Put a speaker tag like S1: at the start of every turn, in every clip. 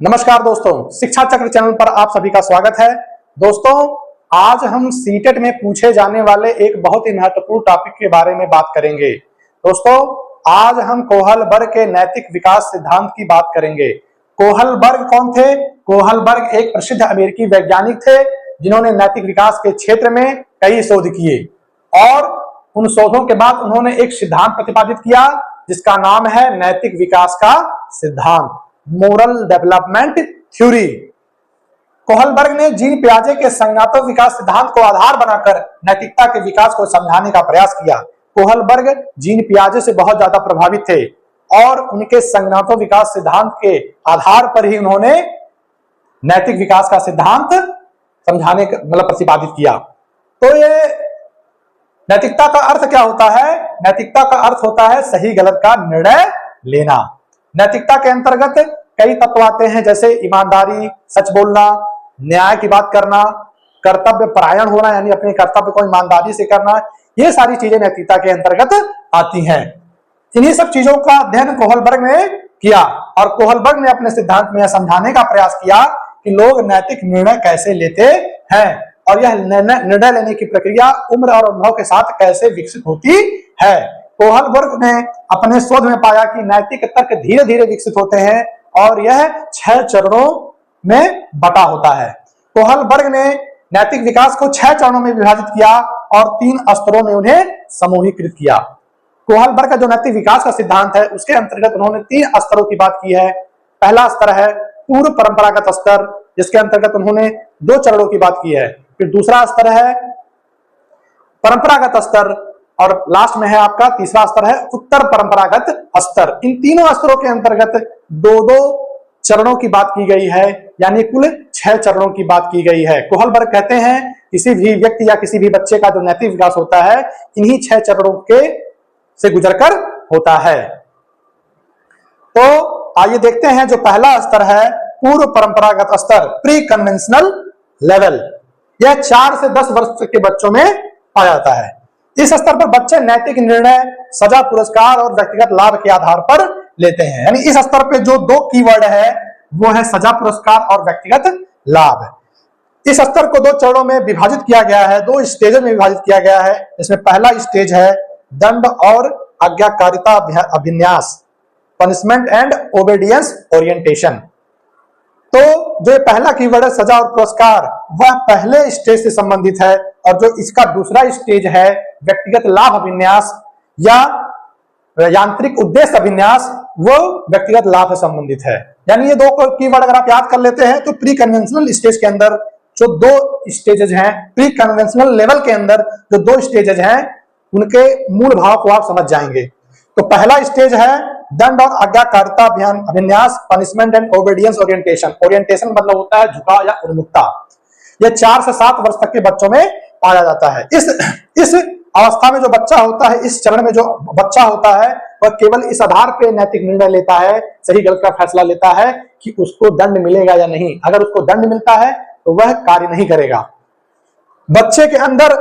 S1: नमस्कार दोस्तों, शिक्षा चक्र चैनल पर आप सभी का स्वागत है। दोस्तों, आज हम सीटेट में पूछे जाने वाले एक बहुत ही महत्वपूर्ण टॉपिक के बारे में बात करेंगे। दोस्तों, आज हम कोहलबर्ग के नैतिक विकास सिद्धांत की बात करेंगे। कोहलबर्ग कौन थे? कोहलबर्ग एक प्रसिद्ध अमेरिकी वैज्ञानिक थे जिन्होंने नैतिक विकास के क्षेत्र में कई शोध किए और उन शोधों के बाद उन्होंने एक सिद्धांत प्रतिपादित किया जिसका नाम है नैतिक विकास का सिद्धांत, मोरल डेवलपमेंट थ्योरी। कोहलबर्ग ने जीन पियाजे के संज्ञानात्मक विकास सिद्धांत को आधार बनाकर नैतिकता के विकास को समझाने का प्रयास किया। कोहलबर्ग जीन पियाजे से बहुत ज्यादा प्रभावित थे और उनके संज्ञानात्मक विकास सिद्धांत के आधार पर ही उन्होंने नैतिक विकास का सिद्धांत समझाने प्रतिपादित किया। तो ये नैतिकता का अर्थ क्या होता है? नैतिकता का अर्थ होता है सही गलत का निर्णय लेना। नैतिकता के अंतर्गत कई तत्व आते हैं, जैसे ईमानदारी, सच बोलना, न्याय की बात करना, कर्तव्य परायण होना यानी अपने कर्तव्य को ईमानदारी से करना। ये सारी चीजें नैतिकता के अंतर्गत आती हैं। इन्हीं सब चीजों का अध्ययन कोहलबर्ग ने किया और कोहलबर्ग ने अपने सिद्धांत में यह समझाने का प्रयास किया कि लोग नैतिक निर्णय कैसे लेते हैं और यह निर्णय लेने की प्रक्रिया उम्र और अनुभव के साथ कैसे विकसित होती है। कोहलबर्ग ने अपने शोध में पाया कि नैतिक तर्क धीरे धीरे विकसित होते हैं और यह 6 चरणों में बटा होता है। कोहलबर्ग ने नैतिक विकास को 6 चरणों में विभाजित किया और 3 स्तरों में उन्हें समूहीकृत किया। कोहलबर्ग का जो नैतिक विकास का सिद्धांत है उसके अंतर्गत उन्होंने 3 स्तरों की बात की है। पहला स्तर है पूर्व परंपरागत स्तर, जिसके अंतर्गत उन्होंने 2 चरणों की बात की है। फिर दूसरा स्तर है परंपरागत स्तर और लास्ट में है आपका तीसरा स्तर है उत्तर परंपरागत स्तर। इन तीनों स्तरों के अंतर्गत 2-2 चरणों की बात की गई है, यानी कुल 6 चरणों की बात की गई है। कोहलबर्ग कहते हैं किसी भी व्यक्ति या किसी भी बच्चे का जो नैतिक विकास होता है इन्हीं 6 चरणों के से गुजरकर होता है। तो आइए देखते हैं, जो पहला स्तर है पूर्व परंपरागत स्तर, प्री कन्वेंशनल लेवल। यह 4 से 10 वर्ष के बच्चों में पाया जाता है। इस स्तर पर बच्चे नैतिक निर्णय सजा, पुरस्कार और व्यक्तिगत लाभ के आधार पर लेते हैं। यानी इस स्तर पे जो 2 कीवर्ड है वो है सजा, पुरस्कार और व्यक्तिगत लाभ। इस स्तर को 2 चरणों में विभाजित किया गया है, 2 स्टेज में विभाजित किया गया है। इसमें पहला स्टेज है दंड और आज्ञाकारिता अभिन्यास, पनिशमेंट एंड ओबेडियंस ओरिएंटेशन। तो जो पहला कीवर्ड है सजा और पुरस्कार, वह पहले स्टेज से संबंधित है और जो इसका दूसरा स्टेज है व्यक्तिगत लाभ अभिन्यास या यांत्रिक उद्देश्य अभिन्यास, वो व्यक्तिगत लाभ से संबंधित है। यानी ये 2 कीवर्ड अगर आप याद कर लेते हैं तो प्री कन्वेंशनल स्टेज के अंदर जो 2 स्टेजेस हैं, प्री कन्वेंशनल लेवल के अंदर जो 2 स्टेजेस हैं उनके मूल भाव को आप समझ जाएंगे। तो पहला स्टेज है दंड और आज्ञाकारिता अभिन्यास, पनिशमेंट एंड ओबेडियंस ओरिएंटेशन। ओरिएंटेशन मतलब होता है झुकाव या उन्मुखता। यह 4 से 7 वर्ष तक के बच्चों में पाया जाता है। इस अवस्था में जो बच्चा होता है, इस चरण में जो बच्चा होता है, वह केवल इस आधार पे नैतिक निर्णय लेता है, सही गलत का फैसला लेता है कि उसको दंड मिलेगा या नहीं। अगर उसको दंड मिलता है तो वह कार्य नहीं करेगा। बच्चे के अंदर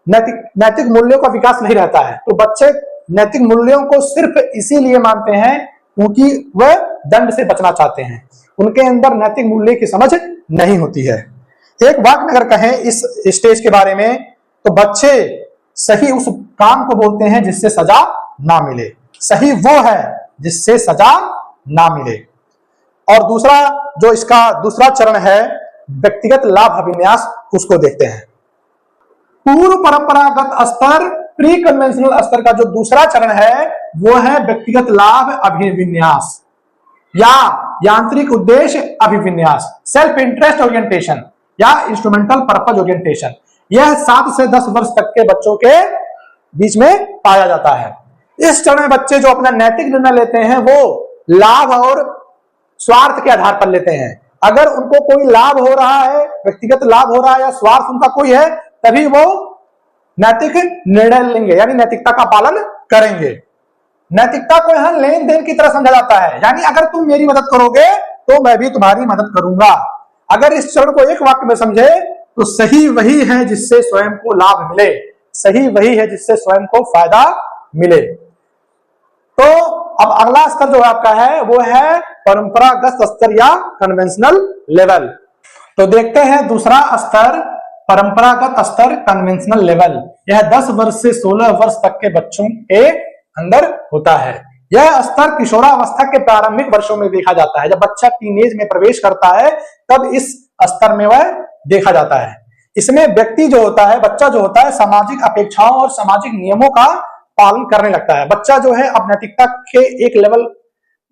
S1: नैतिक मूल्यों का विकास नहीं रहता है। तो बच्चे नैतिक मूल्यों को सिर्फ इसीलिए मानते हैं क्योंकि वह दंड से बचना चाहते हैं। उनके अंदर नैतिक मूल्य की समझ नहीं होती है। एक वाक्य में अगर कहें इस स्टेज के बारे में तो बच्चे सही उस काम को बोलते हैं जिससे सजा ना मिले। सही वो है जिससे सजा ना मिले। और दूसरा जो इसका दूसरा चरण है व्यक्तिगत लाभ अभिन्यास, उसको देखते हैं। पूर्व परंपरागत स्तर, प्री कन्वेंशनल स्तर का जो दूसरा चरण है वो है व्यक्तिगत लाभ अभिविन्यास या यांत्रिक उद्देश्य अभिविन्यास, सेल्फ इंटरेस्ट ओरिएंटेशन या इंस्ट्रूमेंटल पर्पज ओरिएंटेशन। यह 7 से 10 वर्ष तक के बच्चों के बीच में पाया जाता है। इस चरण में बच्चे जो अपना नैतिक निर्णय लेते हैं वो लाभ और स्वार्थ के आधार पर लेते हैं। अगर उनको कोई लाभ हो रहा है, व्यक्तिगत लाभ हो रहा है या स्वार्थ उनका कोई है, तभी वो नैतिक निर्णय लेंगे, यानी नैतिकता का पालन करेंगे। नैतिकता को यहां लेन देन की तरह समझा जाता है, यानी अगर तुम मेरी मदद करोगे तो मैं भी तुम्हारी मदद करूंगा। अगर इस चरण को एक वाक्य में समझे तो सही वही है जिससे स्वयं को लाभ मिले, सही वही है जिससे स्वयं को फायदा मिले। तो अब अगला स्तर जो आपका है वो है परंपरागत स्तर या कन्वेंशनल लेवल। तो देखते हैं दूसरा स्तर, परंपरागत स्तर, कन्वेंशनल लेवल। यह 10 वर्ष से 16 वर्ष तक के बच्चों के अंदर होता है। यह स्तर किशोरावस्था के प्रारंभिक वर्षों में देखा जाता है। जब बच्चा टीनेज में प्रवेश करता है तब इस स्तर में वह देखा जाता है। इसमें व्यक्ति जो होता है, बच्चा जो होता है, सामाजिक अपेक्षाओं और सामाजिक नियमों का पालन करने लगता है। बच्चा जो है अब नैतिकता के एक लेवल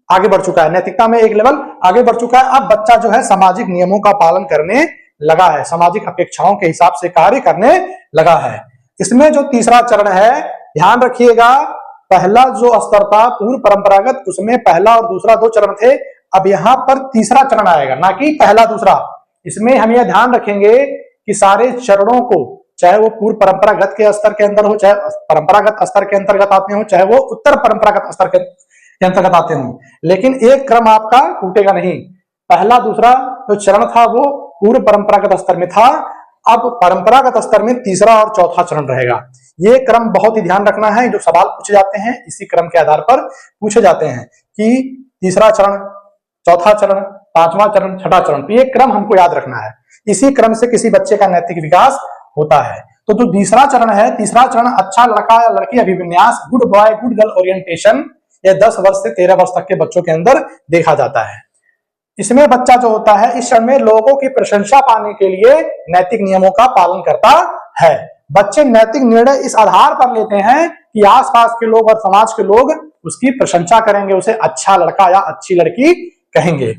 S1: आगे बढ़ चुका है, नैतिकता में एक लेवल आगे बढ़ चुका है। अब बच्चा जो है सामाजिक नियमों का पालन करने लगा है, सामाजिक अपेक्षाओं के हिसाब से कार्य करने लगा है। इसमें जो तीसरा चरण है, ध्यान रखिएगा, पहला जो स्तर था पूर्व परंपरागत, उसमें पहला और दूसरा 2 चरण थे। अब यहाँ पर तीसरा चरण आएगा, ना कि पहला दूसरा। इसमें हम यह ध्यान रखेंगे कि सारे चरणों को, चाहे वो पूर्व परंपरागत के स्तर के अंदर हो, चाहे परंपरागत स्तर के अंतर्गत आते हो, चाहे वो उत्तर परंपरागत स्तर के अंतर्गत आते हो, लेकिन एक क्रम आपका टूटेगा नहीं। पहला दूसरा जो चरण था वो पूर्व परंपरागत स्तर में था, अब परंपरागत स्तर में तीसरा और चौथा चरण रहेगा। ये क्रम बहुत ही ध्यान रखना है, जो सवाल पूछे जाते हैं इसी क्रम के आधार पर पूछे जाते हैं कि तीसरा चरण, चौथा चरण, पांचवा चरण, छठा चरण। तो ये क्रम हमको याद रखना है, इसी क्रम से किसी बच्चे का नैतिक विकास होता है। तो जो तीसरा चरण है, तीसरा चरण अच्छा लड़का या लड़की अभिविन्यास, good boy good girl orientation, यह 10 वर्ष से 13 वर्ष तक के बच्चों के अंदर देखा जाता है। इसमें बच्चा जो होता है इस क्षण में लोगों की प्रशंसा पाने के लिए नैतिक नियमों का पालन करता है। बच्चे नैतिक निर्णय इस आधार पर लेते हैं कि आसपास के लोग और समाज के लोग उसकी प्रशंसा करेंगे, उसे अच्छा लड़का या अच्छी लड़की कहेंगे।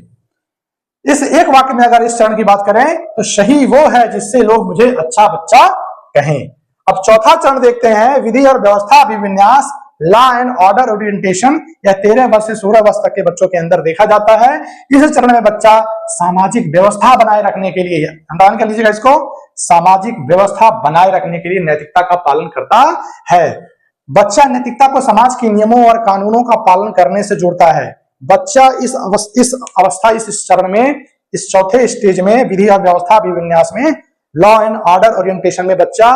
S1: इस एक वाक्य में अगर इस चरण की बात करें तो सही वो है जिससे लोग मुझे अच्छा बच्चा कहें। अब चौथा चरण देखते हैं, विधि और व्यवस्था अभिविन्यास, लॉ एंड ऑर्डर ओरिएंटेशन। यह 13 वर्ष से 16 वर्ष तक के बच्चों के अंदर देखा जाता है। इस चरण में बच्चा सामाजिक व्यवस्था बनाए रखने के लिए, अंडरलाइन कर लीजिएगा इसको, सामाजिक व्यवस्था बनाए रखने के लिए नैतिकता का पालन करता है। बच्चा नैतिकता को समाज के नियमों और कानूनों का पालन करने से जोड़ता है। बच्चा इस अवस्था, इस चरण में, इस चौथे स्टेज में, विधि और व्यवस्था अभिविन्यास में, लॉ एंड ऑर्डर ओरिएंटेशन में बच्चा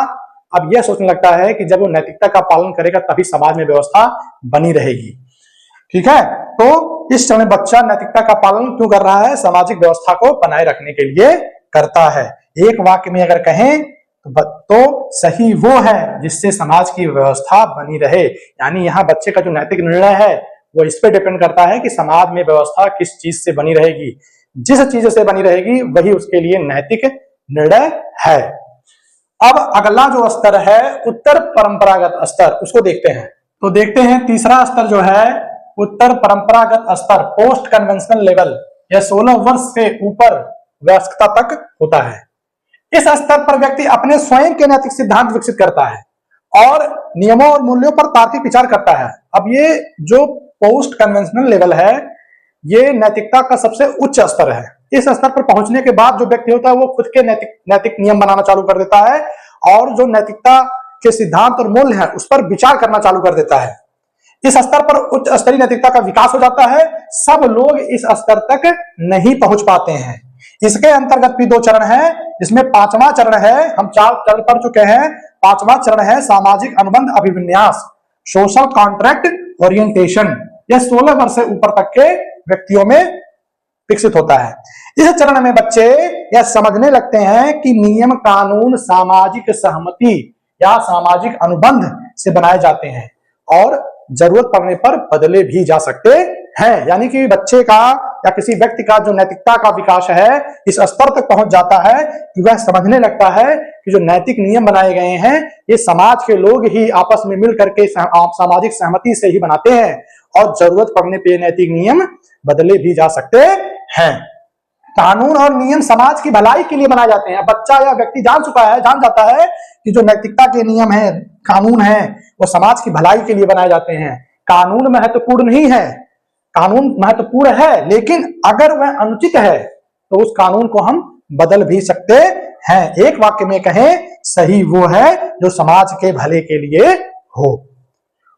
S1: अब यह सोचने लगता है कि जब वो नैतिकता का पालन करेगा तभी समाज में व्यवस्था बनी रहेगी। ठीक है, तो इस समय बच्चा नैतिकता का पालन क्यों कर रहा है? सामाजिक व्यवस्था को बनाए रखने के लिए करता है। एक वाक्य में अगर कहें तो सही वो है जिससे समाज की व्यवस्था बनी रहे। यानी यहाँ बच्चे का जो नैतिक निर्णय है वो इस पे डिपेंड करता है कि समाज में व्यवस्था किस चीज से बनी रहेगी। जिस चीज से बनी रहेगी वही उसके लिए नैतिक निर्णय है। अब अगला जो स्तर है उत्तर परंपरागत स्तर, उसको देखते हैं। तो देखते हैं तीसरा स्तर जो है उत्तर परंपरागत स्तर, पोस्ट कन्वेंशनल लेवल। यह 16 वर्ष से ऊपर वयस्कता तक होता है। इस स्तर पर व्यक्ति अपने स्वयं के नैतिक सिद्धांत विकसित करता है और नियमों और मूल्यों पर तार्किक विचार करता है। अब ये जो पोस्ट कन्वेंशनल लेवल है ये नैतिकता का सबसे उच्च स्तर है। इस स्तर पर पहुंचने के बाद जो व्यक्ति होता है वो खुद के नैतिक नियम बनाना चालू कर देता है और जो नैतिकता के सिद्धांत और मूल्य हैं उस पर विचार करना चालू कर देता है। इस स्तर पर उच्च स्तरीय नैतिकता का विकास हो जाता है। सब लोग इस स्तर तक नहीं पहुंच पाते हैं। इसके अंतर्गत भी 2 चरण है, जिसमें 5वां चरण है, हम 4 चरण पढ़ चुके हैं। 5वां चरण है सामाजिक अनुबंध अभिविन्यास, सोशल कॉन्ट्रैक्ट ओरिएंटेशन। यह 16 वर्ष से ऊपर तक के व्यक्तियों में विकसित होता है। इस चरण में बच्चे यह समझने लगते हैं कि नियम कानून सामाजिक सहमति या सामाजिक अनुबंध से बनाए जाते हैं और जरूरत पड़ने पर बदले भी जा सकते हैं। यानी कि बच्चे का या किसी व्यक्ति का जो नैतिकता का विकास है इस स्तर तक पहुंच जाता है कि वह समझने लगता है कि जो नैतिक नियम बनाए गए हैं ये समाज के लोग ही आपस में मिल करके सामाजिक सहमति से ही बनाते हैं और जरूरत पड़ने पर नैतिक नियम बदले भी जा सकते हैं। कानून और नियम समाज की भलाई के लिए बनाए जाते हैं। बच्चा या व्यक्ति जान जाता है कि जो नैतिकता के नियम है, कानून है, वो समाज की भलाई के लिए बनाए जाते हैं। कानून महत्वपूर्ण नहीं है, कानून महत्वपूर्ण है, लेकिन अगर वह अनुचित है तो उस कानून को हम बदल भी सकते हैं। एक वाक्य में कहें, सही वो है जो समाज के भले के लिए हो।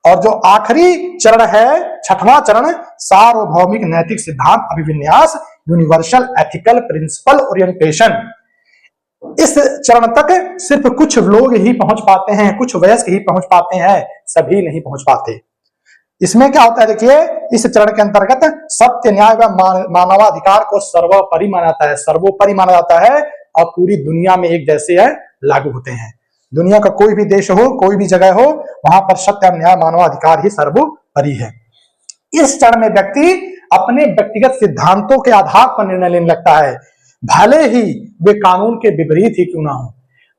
S1: और जो आखिरी चरण है 6वां चरण, सार्वभौमिक नैतिक सिद्धांत अभिविन्यास, यूनिवर्सल एथिकल प्रिंसिपल ओरिएंटेशन। इस चरण तक सिर्फ कुछ लोग ही पहुंच पाते हैं, कुछ वयस्क ही पहुंच पाते हैं, सभी नहीं पहुंच पाते। इसमें क्या होता है देखिए, इस चरण के अंतर्गत सत्य, न्याय व मानवाधिकार को सर्वोपरि माना जाता है, सर्वोपरि माना जाता है और पूरी दुनिया में एक जैसे है लागू होते हैं। दुनिया का कोई भी देश हो, कोई भी जगह हो, वहां पर सत्य, न्याय, मानवाधिकार ही सर्वोपरि है। इस चरण में व्यक्ति अपने व्यक्तिगत सिद्धांतों के आधार पर निर्णय लेने लगता है, भले ही वे कानून के विपरीत ही क्यों ना हो।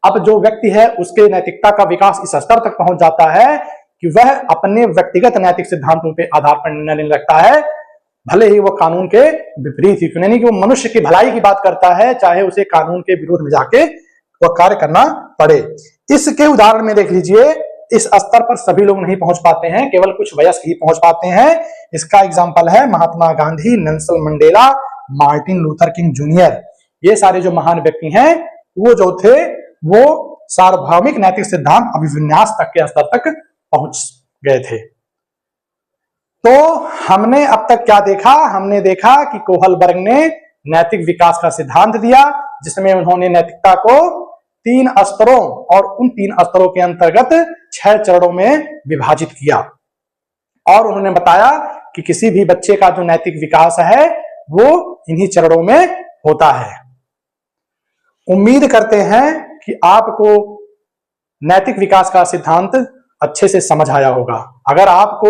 S1: अब जो व्यक्ति है उसके नैतिकता का विकास इस स्तर तक पहुंच जाता है कि वह अपने व्यक्तिगत नैतिक सिद्धांतों के आधार पर निर्णय लेने लगता है, भले ही वो कानून के विपरीत ही क्यों, यानी कि वो मनुष्य की भलाई की बात करता है, चाहे उसे कानून के विरोध में जाके वो कार्य करना पड़े। इसके उदाहरण में देख लीजिए, इस स्तर पर सभी लोग नहीं पहुंच पाते हैं, केवल कुछ वयस्क ही पहुंच पाते हैं। इसका एग्जाम्पल है Mahatma Gandhi, Nelson Mandela, Martin Luther King junior. ये सारे जो महान व्यक्ति हैं वो जो थे वो सार्वभौमिक नैतिक सिद्धांत अभिविन्यास तक के स्तर तक पहुंच गए थे। तो हमने अब तक क्या देखा? हमने देखा कि कोहलबर्ग ने नैतिक विकास का सिद्धांत दिया, जिसमें उन्होंने नैतिकता को 3 स्तरों और उन 3 स्तरों के अंतर्गत 6 चरणों में विभाजित किया। और उन्होंने बताया कि किसी भी बच्चे का जो नैतिक विकास है वो इन्हीं चरणों में होता है। उम्मीद करते हैं कि आपको नैतिक विकास का सिद्धांत अच्छे से समझ आया होगा। अगर आपको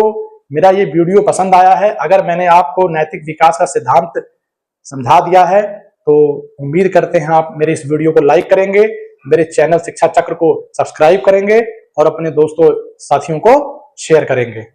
S1: मेरा ये वीडियो पसंद आया है, अगर मैंने आपको नैतिक विकास का सिद्धांत समझा दिया है, तो उम्मीद करते हैं आप मेरे इस वीडियो को लाइक करेंगे, मेरे चैनल शिक्षा चक्र को सब्सक्राइब करेंगे और अपने दोस्तों साथियों को शेयर करेंगे।